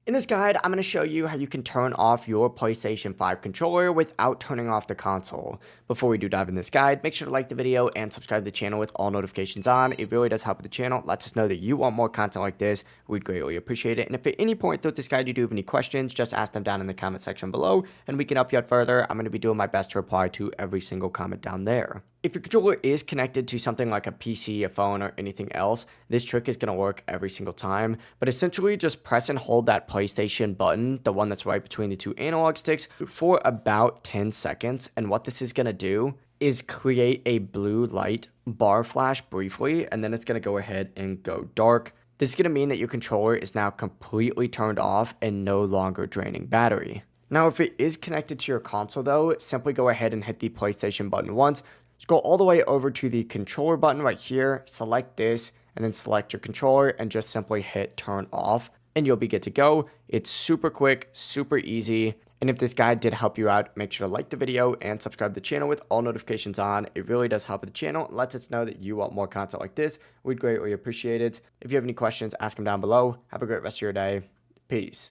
In this guide, I'm going to show you how you can turn off your PlayStation 5 controller without turning off the console. Before we do dive in this guide, make sure to like the video and subscribe to the channel with all notifications on. It really does help with the channel. Lets us know that you want more content like this. We'd greatly appreciate it. And if at any point throughout this guide you do have any questions, just ask them down in the comment section below and we can help you out further. I'm going to be doing my best to reply to every single comment down there. If your controller is connected to something like a PC, a phone, or anything else, this trick is going to work every single time. But essentially, just press and hold that PlayStation button, the one that's right between the two analog sticks, for about 10 seconds. And what this is going to do is create a blue light bar flash briefly, and then it's going to go ahead and go dark. This is going to mean that your controller is now completely turned off and no longer draining battery. Now, if it is connected to your console, though, simply go ahead and hit the PlayStation button once. Scroll all the way over to the controller button right here, select this, and then select your controller and just simply hit turn off, and you'll be good to go. It's super quick, super easy, and if this guide did help you out, make sure to like the video and subscribe to the channel with all notifications on. It really does help with the channel. It lets us know that you want more content like this. We'd greatly appreciate it. If you have any questions, ask them down below. Have a great rest of your day. Peace.